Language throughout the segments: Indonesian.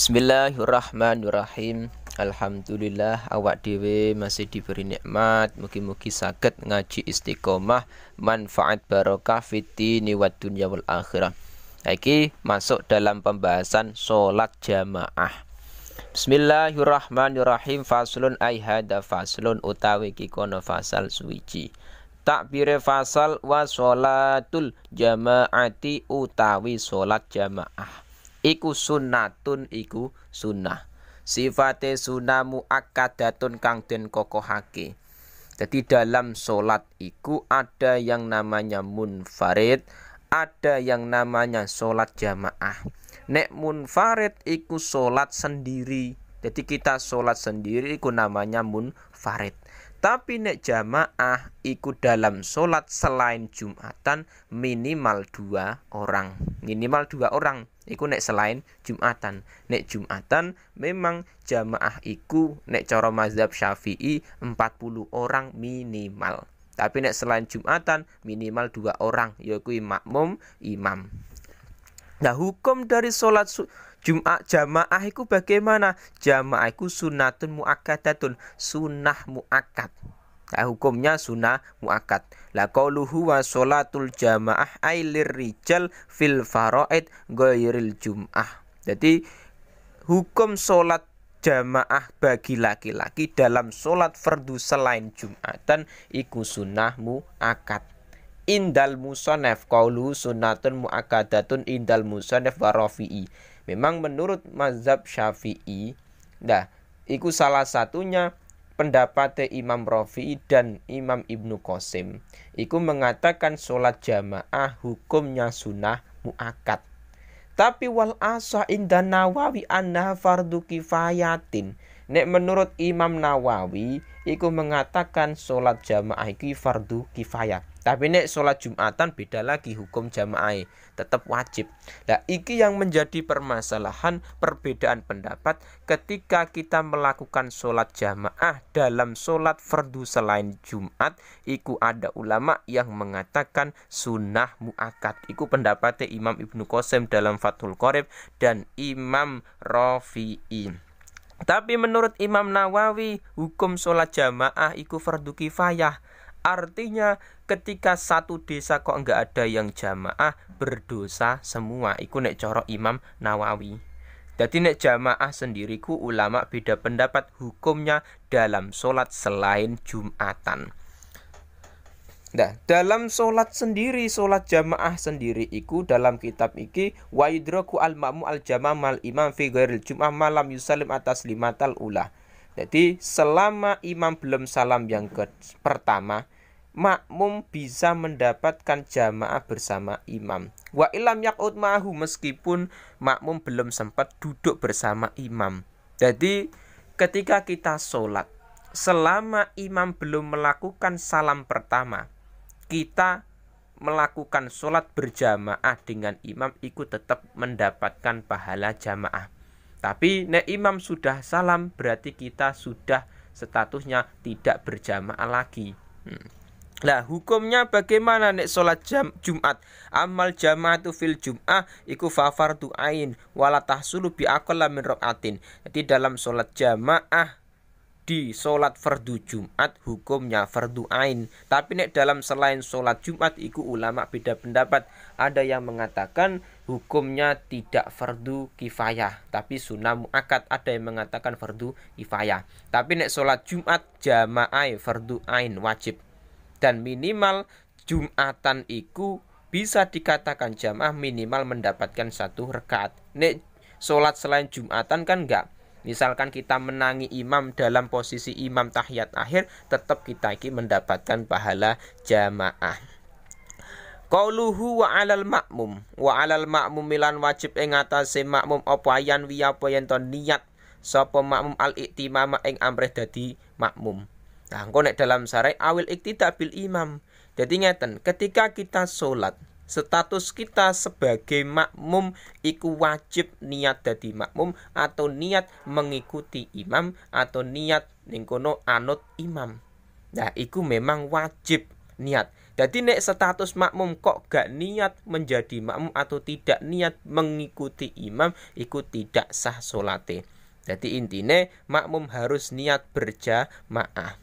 Bismillahirrahmanirrahim. Alhamdulillah awak dhewe masih diberi nikmat. Mugi-mugi saged ngaji istiqomah, manfaat barokah fitini wa dunya wal akhirah. Iki masuk dalam pembahasan sholat jamaah. Bismillahirrahmanirrahim. Faslun ay hada faslun utawi iki kono fasal suwiji. Takbire fasal wa sholatul jamaati utawi sholat jamaah. Iku sunnatun iku sunnah. Sifate sunnah muakkadatun kang den kokohake. Jadi dalam sholat iku ada yang namanya munfarid, ada yang namanya sholat jamaah. Nek munfarid iku sholat sendiri. Jadi kita sholat sendiri iku namanya munfarid. Tapi nek jamaah iku dalam sholat selain Jumatan minimal 2 orang. Minimal 2 orang. Iku nek selain Jumatan. Nek Jumatan memang jamaah iku nek cara mazhab Syafi'i 40 orang minimal. Tapi nek selain Jumatan minimal 2 orang, yaitu makmum imam. Nah, hukum dari sholat Jumat jamaah iku bagaimana? Jamaah iku sunnatun muakkadatun, sunnah muakkad. Nah, hukumnya sunnah muakkad. La qauluhu wa sholatul jamaah ailir rijal fil faraid ghairil jum'ah. Jadi hukum sholat jamaah bagi laki-laki dalam sholat fardu selain Jumatan iku sunnah muakkad. Indal musannaf qaulu sunnatun muakkadatun indal musannaf wa rafi'i. Memang menurut mazhab Syafi'i, nah, iku salah satunya pendapat Imam Rafi'i dan Imam Ibnu Qasim. Iku mengatakan sholat jamaah hukumnya sunnah muakkad. Tapi wal asah inda Nawawi annaha fardu kifayatin. Nek menurut Imam Nawawi, iku mengatakan sholat jamaah iki fardu kifayah. Tapi nek sholat Jumatan beda lagi hukum jamaah, tetap wajib. Nah, iki yang menjadi permasalahan perbedaan pendapat ketika kita melakukan sholat jamaah dalam sholat fardu selain Jumat. Iku ada ulama yang mengatakan sunnah muakkad. Iku pendapatnya Imam Ibnu Qasim dalam Fathul Qorib dan Imam Rafi'i. Tapi menurut Imam Nawawi, hukum sholat jamaah iku fardu kifayah. Artinya ketika satu desa kok enggak ada yang jamaah, berdosa semua. Iku nek coro Imam Nawawi. Jadi nek jamaah sendiriku ulama beda pendapat hukumnya dalam sholat selain Jumatan. Nah, dalam sholat sendiri, sholat jamaah sendiri iku dalam kitab iki wa yudraku al-ma'mum al-jamaah mal imam fi ghairil jum'ah malam yusallim atas limatal ula. Jadi selama imam belum salam yang pertama, makmum bisa mendapatkan jamaah bersama imam. Wa ilam yaqud ma'ahu, meskipun makmum belum sempat duduk bersama imam. Jadi ketika kita sholat, selama imam belum melakukan salam pertama, kita melakukan sholat berjamaah dengan imam ikut tetap mendapatkan pahala jamaah. Tapi nek imam sudah salam berarti kita sudah statusnya tidak berjamaah lagi. Nah, hukumnya bagaimana nek sholat Jumat? Amal jamaatu fil jum'ah iku fa fardu ain wala tahsulu bi aqalla min rakaatin. Jadi dalam sholat jamaah di sholat fardu Jumat hukumnya fardu ain. Tapi nek dalam selain sholat Jumat iku ulama beda pendapat. Ada yang mengatakan hukumnya tidak fardu kifayah tapi sunnah muakkad. Ada yang mengatakan fardu kifayah. Tapi nek sholat Jumat jamaah fardu ain wajib. Dan minimal Jumatan iku bisa dikatakan jamaah minimal mendapatkan 1 rakaat. Nek sholat selain Jumatan kan enggak. Misalkan kita menangi imam dalam posisi imam tahiyat akhir, tetap kita iki mendapatkan pahala jamaah. Qauluhu wa 'alal ma'mum. Wa 'alal ma'mum milan wajib ing atase makmum apa yan wi apa yen to niat sapa makmum al-iktimama ing amrih dadi makmum. Nah, engko nek dalam syar'i awil iktida bil imam. Jadi ngeten, ketika kita sholat, status kita sebagai makmum iku wajib niat dadi makmum atau niat mengikuti imam atau niat ning kono anut imam. Nah, iku memang wajib. niat. Jadi nek status makmum kok gak niat menjadi makmum atau tidak niat mengikuti imam, iku tidak sah salate. Jadi intine makmum harus niat berjamaah.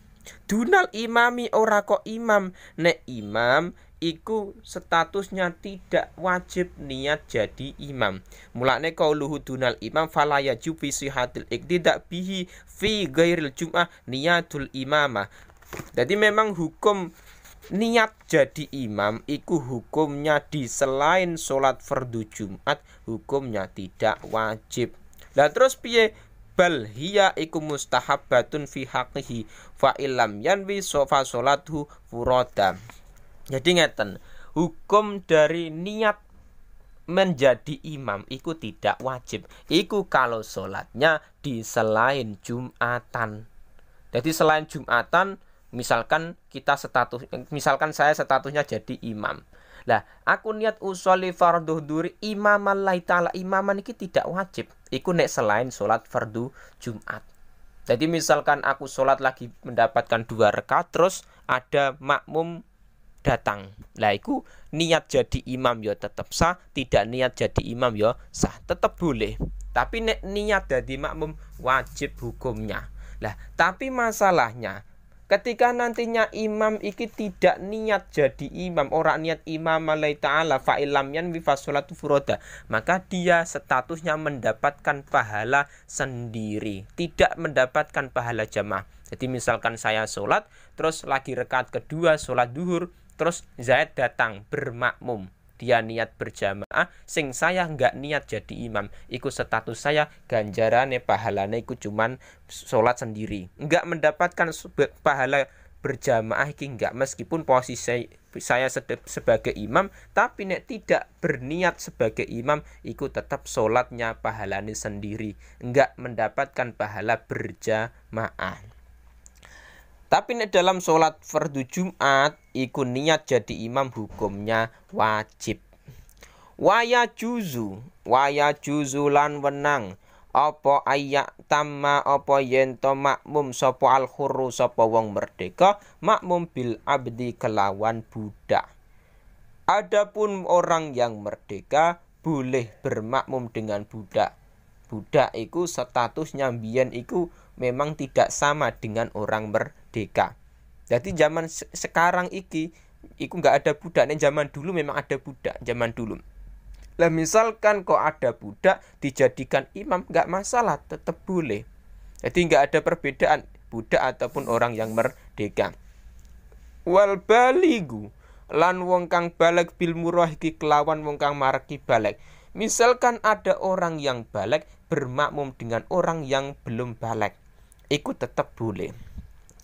Dunal imami ora kok imam. Nek imam iku statusnya tidak wajib niat jadi imam. Mulane qauluhu dunal imam fala yajib fi sihatil iqtida bihi fi ghairil jum'ah niatul imamah. Jadi memang hukum niat jadi imam iku hukumnya di selain sholat fardu Jumat hukumnya tidak wajib. Lah terus piye? Bal hiya iku mustahabbatun fi haqqihi fa illam yanwi sofa sholathu furoda. Jadi ngeten, hukum dari niat menjadi imam iku tidak wajib. Iku kalau sholatnya di selain Jumatan. Jadi selain Jumatan, misalkan saya statusnya jadi imam. Lah, aku niat usolli fardhu dzuri imamallahi taala. Imaman iki tidak wajib. Iku nek selain sholat fardu Jumat. Jadi misalkan aku sholat lagi mendapatkan 2 rakaat terus ada makmum datang. Lah iku niat jadi imam ya tetap sah, tidak niat jadi imam ya sah, tetap boleh. Tapi nek niat jadi makmum wajib hukumnya. Lah, tapi masalahnya ketika nantinya imam iki tidak niat jadi imam, ora niat imam alai ta'ala fa illam yanwi fasolatu furoda, maka dia statusnya mendapatkan pahala sendiri, tidak mendapatkan pahala jamaah. Jadi misalkan saya sholat, terus lagi rakaat kedua sholat duhur, terus Zaid datang bermakmum, dia niat berjamaah, sing saya nggak niat jadi imam, iku status saya ganjarane pahalane iku cuman sholat sendiri, nggak mendapatkan pahala berjamaah iki nggak, meskipun posisi saya sebagai imam, tapi nek tidak berniat sebagai imam, iku tetap sholatnya pahalane sendiri, nggak mendapatkan pahala berjamaah. Tapi nek dalam sholat fardu Jumat iku niat jadi imam hukumnya wajib. Waya juzu lan wenang apa ayak tamma apa yento makmum sapa al khurru sapa wong merdeka makmum bil abdi kelawan budak. Adapun orang yang merdeka boleh bermakmum dengan budak. Budak iku statusnya mbiyen iku memang tidak sama dengan orang merdeka. Jadi zaman sekarang iku nggak ada budak. Nih zaman dulu memang ada budak zaman dulu. Lah misalkan kok ada budak dijadikan imam nggak masalah, tetap boleh. Jadi nggak ada perbedaan budak ataupun orang yang merdeka. Wal baligu lan wong kang baleg bil murah iki kelawan wong kang mareki baleg. Misalkan ada orang yang baleg bermakmum dengan orang yang belum baleg, iku tetap boleh.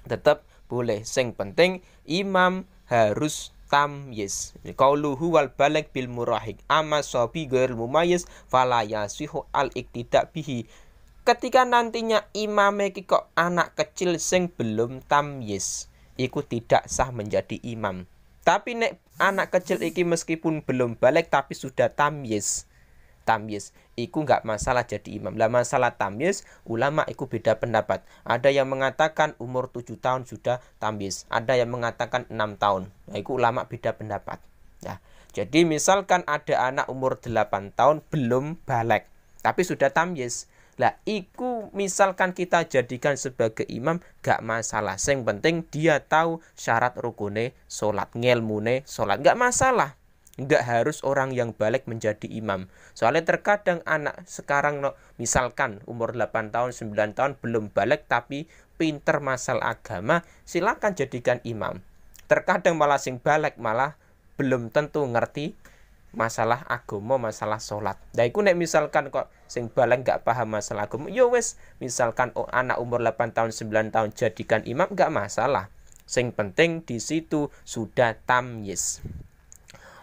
Tetap boleh. Sing penting imam harus tamyiz. Qauluhu wal baleg bil murahik amma sabi ghair mumayyiz fala yasihu al iktida bihi. Ketika nantinya imam iki kok anak kecil sing belum tamyiz, iku tidak sah menjadi imam. Tapi nek anak kecil iki meskipun belum baleg tapi sudah tamyiz, iku nggak masalah jadi imam. Lah masalah tamyiz, ulama iku beda pendapat. Ada yang mengatakan umur 7 tahun sudah tamyiz, ada yang mengatakan 6 tahun. Nah, iku ulama beda pendapat. Nah, jadi misalkan ada anak umur 8 tahun belum baligh tapi sudah tamyiz. Lah iku misalkan kita jadikan sebagai imam gak masalah. Yang penting dia tahu syarat rukune salat, ngelmune salat, gak masalah. Enggak harus orang yang balik menjadi imam. Soalnya terkadang anak sekarang misalkan umur 8 tahun, 9 tahun belum balik tapi pinter masalah agama, silakan jadikan imam. Terkadang malah sing balik malah belum tentu ngerti masalah agama, masalah sholat. Nah iku nek misalkan kok sing balik enggak paham masalah agama, yo wes misalkan anak umur 8 tahun, 9 tahun jadikan imam enggak masalah. Sing penting di situ sudah tamyiz.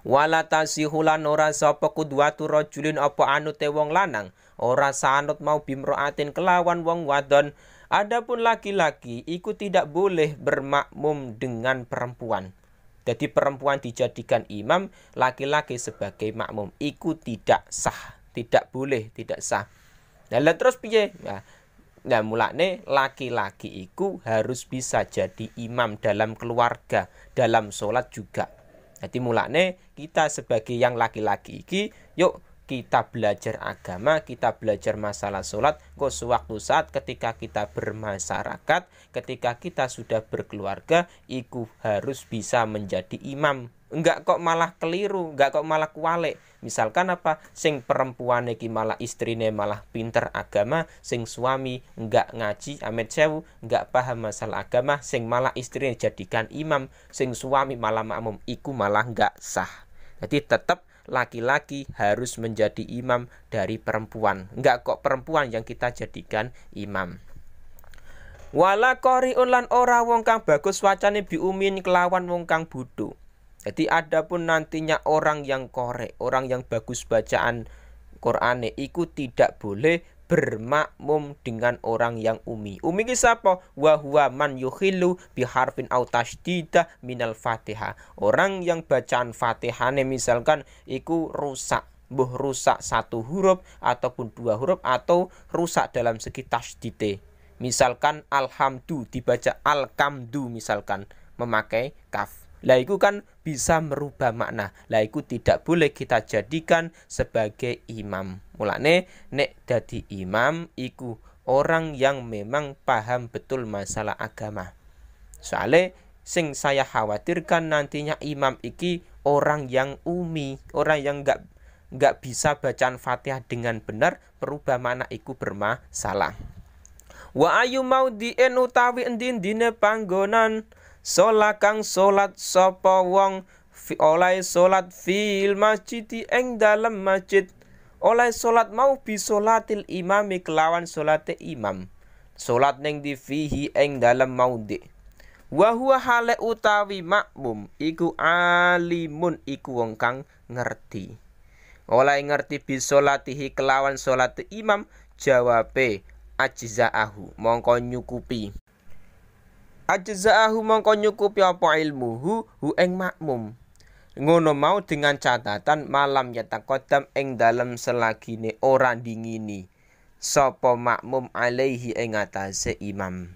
Wala tasihulan ora sapa kudwatu rajulin apa anute wong lanang, ora sanut mau bimraatin kelawan wong wadon. Adapun laki-laki iku tidak boleh bermakmum dengan perempuan. Jadi perempuan dijadikan imam, laki-laki sebagai makmum, iku tidak sah, tidak boleh, tidak sah. Nah, terus piye? Nah, Nah, mulane laki-laki iku harus bisa jadi imam dalam keluarga, dalam sholat juga. Jadi mulane kita sebagai yang laki-laki iki, yuk kita belajar agama, kita belajar masalah sholat. Kok sewaktu saat ketika kita bermasyarakat, ketika kita sudah berkeluarga, iku harus bisa menjadi imam. Enggak kok malah keliru, enggak kok malah kualik. Misalkan apa, sing perempuan iki malah istrine malah pinter agama, sing suami enggak ngaji, amit sewu, enggak paham masalah agama, sing malah istrine jadikan imam, sing suami malah makmum, iku malah enggak sah. Jadi tetap laki-laki harus menjadi imam dari perempuan. Enggak kok perempuan yang kita jadikan imam. Wala qari'un lan ora wong kang bagus wacane biumin kelawan wong kang bodho. Jadi adapun nantinya orang yang korek, orang yang bagus bacaan Qur'ane iku tidak boleh bermakmum dengan orang yang umi. Umi ki sapa? Wa huwa man yukhillu bi harfin aw tasdidah minal Fatihah. Orang yang bacaan Fatihane misalkan iku rusak, mbuh rusak satu huruf ataupun dua huruf atau rusak dalam segi tasdite. Misalkan alhamdu dibaca alkamdu misalkan memakai kaf. Lah itu kan bisa merubah makna. Lah itu tidak boleh kita jadikan sebagai imam. Mulane nek dadi imam iku orang yang memang paham betul masalah agama. Soalnya sing saya khawatirkan nantinya imam iki orang yang umi, orang yang enggak bisa bacaan Fatihah dengan benar, merubah makna iku bermasalah. Wa ayu maudhi'in utawi endi-endine panggonan sholat kang sholat sapa wong oleh sholat fil masjid ing dalem masjid, oleh sholat mau bi sholatil imami kelawan sholate imam, sholat ning di fihi ing dalem maudhi. Wa huwa hale utawi makmum iku alimun iku wong kang ngerti. Oleh ngerti bi sholatihi kelawan sholate imam, jawabe ajza'ahu mongko nyukupi. Ajza'ahu mongko nyukupi apa ilmuhu hu ing makmum. Ngono mau dengan catatan malam yatakodam ing dalem selagine ora dingini sapa makmum alaihi ing atase imam.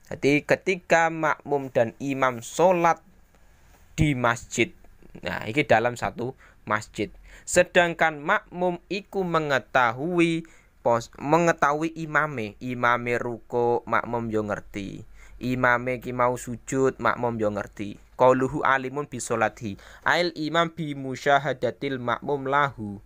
Jadi ketika makmum dan imam sholat di masjid, nah ini dalam satu masjid, sedangkan makmum iku mengetahui imame ruko, makmum yo ngerti. Imame ki mau sujud, makmum yo ngerti. Qauluhu alimun bi sholati. Ail imam bi musyahadatil makmum lahu.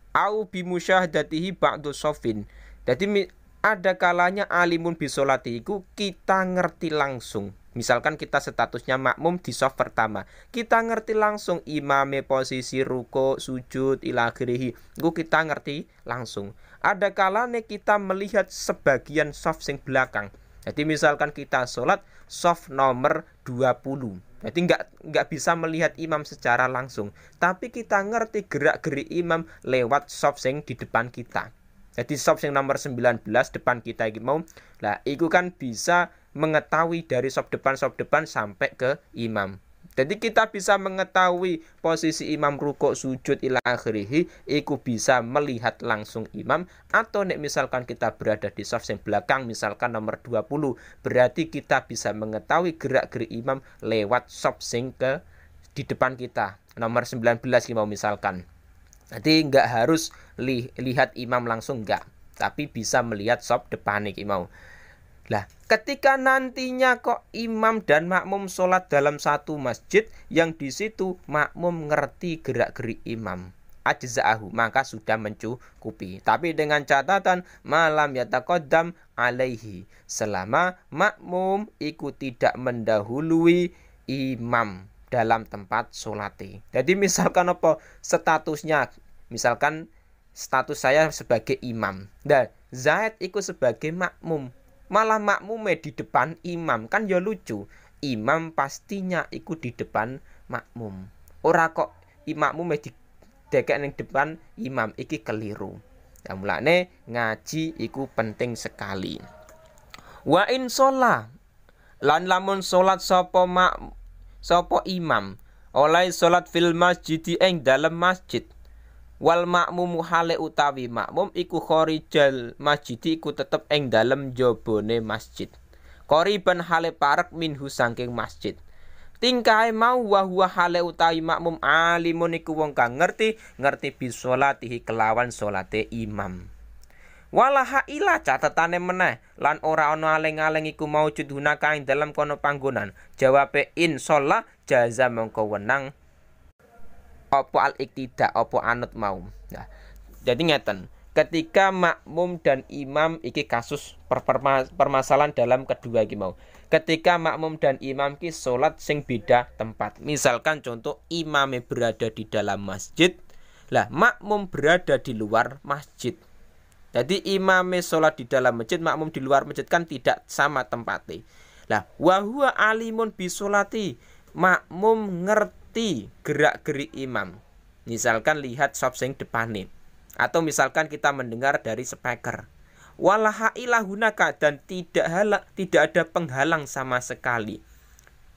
Au bi musyahadatihi ba'du shofin. Jadi ada kalanya alimun bi sholati iku kita ngerti langsung. Misalkan kita statusnya makmum di shaf pertama, kita ngerti langsung imame posisi ruko, sujud, ila akhirih. Iku kita ngerti langsung. Ada kalanya kita melihat sebagian shaf sing belakang. Jadi misalkan kita sholat shaf nomor 20. Jadi nggak bisa melihat imam secara langsung, tapi kita ngerti gerak-gerik imam lewat shaf sing di depan kita. Jadi shaf sing nomor 19 depan kita iki mau. Lah iku kan bisa mengetahui dari shaf depan sampai ke imam. Jadi kita bisa mengetahui posisi imam rukuk, sujud, ila akhirih, iku bisa melihat langsung imam. Atau nek misalkan kita berada di shaf yang belakang, misalkan nomor 20, berarti kita bisa mengetahui gerak-gerik imam lewat shaf sing ke di depan kita, nomor 19 mau misalkan. Jadi enggak harus lihat imam langsung, enggak, tapi bisa melihat shaf depan iki mau. Lah, ketika nantinya kok imam dan makmum sholat dalam satu masjid yang di situ makmum ngerti gerak-gerik imam, ajza'ahu, maka sudah mencukupi. Tapi dengan catatan malam yataqaddam alaihi, selama makmum iku tidak mendahului imam dalam tempat sholati. Jadi misalkan apa statusnya, misalkan status saya sebagai imam, dan Zaid iku sebagai makmum, malah makmume di depan imam, kan ya lucu. Imam pastinya ikut di depan makmum. Ora kok makmume di dekek ning depan imam, iki keliru. Ya mulane ngaji iku penting sekali. Wa in sholat lan lamun sholat sapa imam oleh sholat fil masjid ing dalam masjid, Wal makmumu hale utawi makmum iku khorijal masjid iku tetep ing dalem jabone masjid. Qoriban hale parek minhu saking masjid. Tingkae mau wa huwa hale utawi makmum alimun iku wong kang ngerti bisolatihi kelawan salate imam. Walaha ila catetane meneh lan ora ana aling-aling iku maujud hunaka ing dalam kono panggonan. Jawabe insyaallah jaza mongko wenang apa al-iktida apa anut mau. Nah, jadi ngeten, ketika makmum dan imam iki kasus permasalahan dalam kedua iki mau. Ketika makmum dan imam ki salat sing beda tempat. Misalkan contoh imame berada di dalam masjid, lah makmum berada di luar masjid. Jadi imame salat di dalam masjid, makmum di luar masjid kan tidak sama tempatnya. Lah wa huwa alimun bisolati, makmum ngerti gerak-gerik imam. Misalkan lihat sop sing depane, atau misalkan kita mendengar dari speaker. Walaha ilahunaka, dan tidak ada penghalang sama sekali.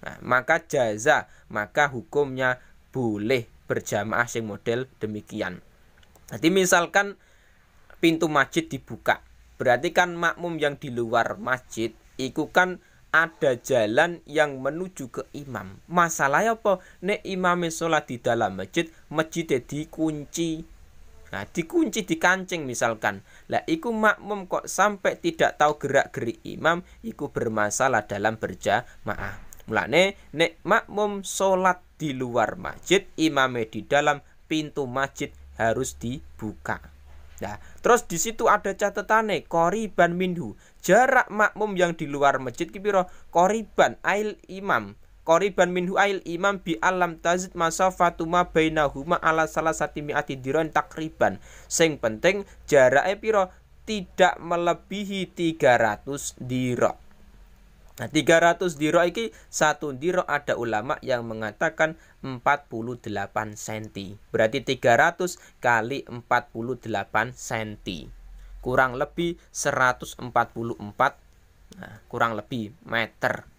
Nah, maka jaza, maka hukumnya boleh berjamaah sing model demikian. Jadi misalkan pintu masjid dibuka, berarti kan makmum yang di luar masjid iku kan ada jalan yang menuju ke imam. Masalahnya apa? Nek imame sholat di dalam masjid, masjidnya dikunci. Nah, dikunci di kancing misalkan. Lah iku makmum kok sampai tidak tahu gerak-gerik imam, iku bermasalah dalam berjamaah. Mulane nek makmum sholat di luar masjid, imame di dalam, pintu masjid harus dibuka. Nah, terus di situ ada catatane qoriban minhu. Jarak makmum yang di luar masjid ki pira? Qoriban ail imam. Qoriban minhu ail imam bi alam tazid masafatu ma bainahuma ala salasati mi'ati diron takriban. Sing penting jarake pira? Tidak melebihi 300 dirok. Nah, 300 dirok iki satu dirok ada ulama yang mengatakan 48 cm. Berarti 300 kali 48 cm. Kurang lebih 144 kurang lebih meter.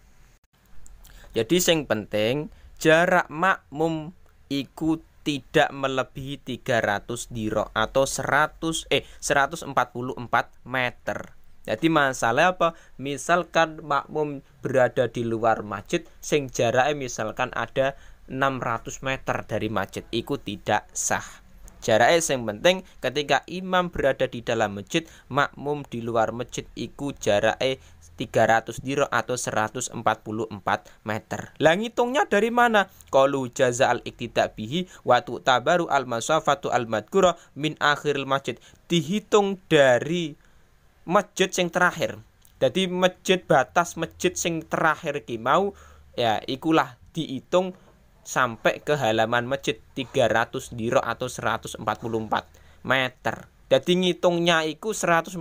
Jadi yang penting jarak makmum iku tidak melebihi 300 dirok atau 144 meter. Jadi masalah apa? Misalkan makmum berada di luar masjid, sing jaraknya misalkan ada 600 meter dari masjid, itu tidak sah. Jaraknya yang penting ketika imam berada di dalam masjid, makmum di luar masjid, itu jaraknya 300 dirok atau 144 meter. Lah ngitungnya dari mana? Qalu jaza al-iktida bihi wa tu'tabaru al-masafatu al-madhkura min akhiril masjid. Dihitung dari masjid sing terakhir. Jadi masjid, batas masjid sing terakhir ki mau ya ikulah dihitung sampai ke halaman masjid 300 dirok atau 144 meter. Jadi ngitungnya iku 144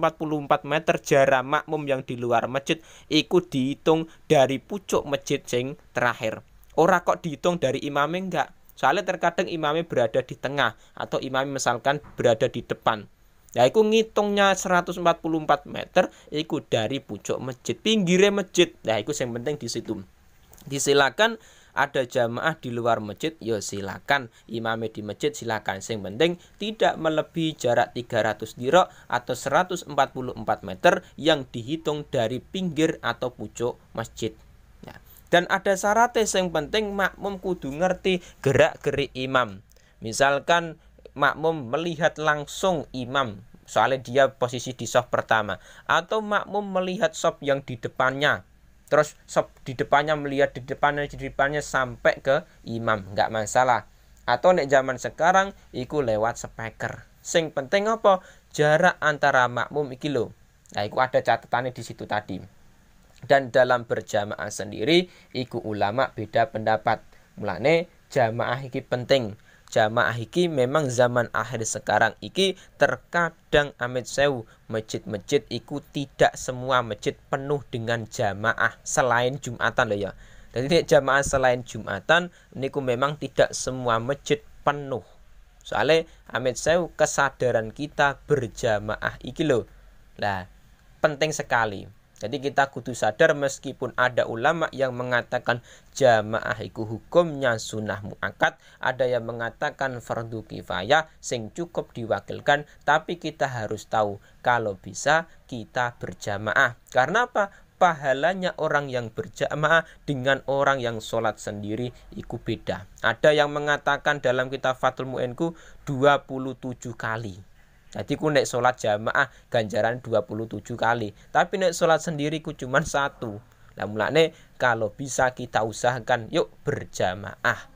meter jarak makmum yang di luar masjid iku dihitung dari pucuk masjid sing terakhir. Ora kok dihitung dari imamnya enggak. Soalnya terkadang imamnya berada di tengah atau imamnya misalkan berada di depan. Ya iku ngitungnya 144 meter iku dari pucuk masjid, pinggirnya masjid. Nah iku yang penting di situ. Disilakan ada jamaah di luar masjid, ya silakan. Imamnya di masjid silakan. Yang penting tidak melebihi jarak 300 dirok atau 144 meter yang dihitung dari pinggir atau pucuk masjid. Ya. Dan ada syaratnya yang penting makmum kudu ngerti gerak-gerik imam. Misalkan makmum melihat langsung imam, soalnya dia posisi di shaf pertama, atau makmum melihat shaf yang di depannya, terus shaf di depannya melihat di depannya sampai ke imam, nggak masalah. Atau nek zaman sekarang iku lewat speaker. Sing penting apa? Jarak antara makmum iki lho. Nah, iku ada catatannya di situ tadi. Dan dalam berjamaah sendiri iku ulama beda pendapat. Mulane jamaah iki penting. Jamaah iki memang zaman akhir sekarang iki terkadang amit sewu masjid-masjid iku tidak semua masjid penuh dengan jamaah selain Jumatan loh ya. Jadi jamaah selain Jumatan niku memang tidak semua masjid penuh. Soalnya amit sewu kesadaran kita berjamaah iki loh. Lah penting sekali. Jadi kita kudu sadar meskipun ada ulama yang mengatakan jamaah iku hukumnya sunnah muakkad, ada yang mengatakan fardu kifayah sing cukup diwakilkan, tapi kita harus tahu kalau bisa kita berjamaah. Karena apa? Pahalanya orang yang berjamaah dengan orang yang sholat sendiri iku beda. Ada yang mengatakan dalam kitab Fathul Mu'inku 27 kali. Jadi ku nek sholat jamaah ganjaran 27 kali. Tapi nek sholat sendiri ku cuma 1. Lah mulane kalau bisa kita usahakan yuk berjamaah.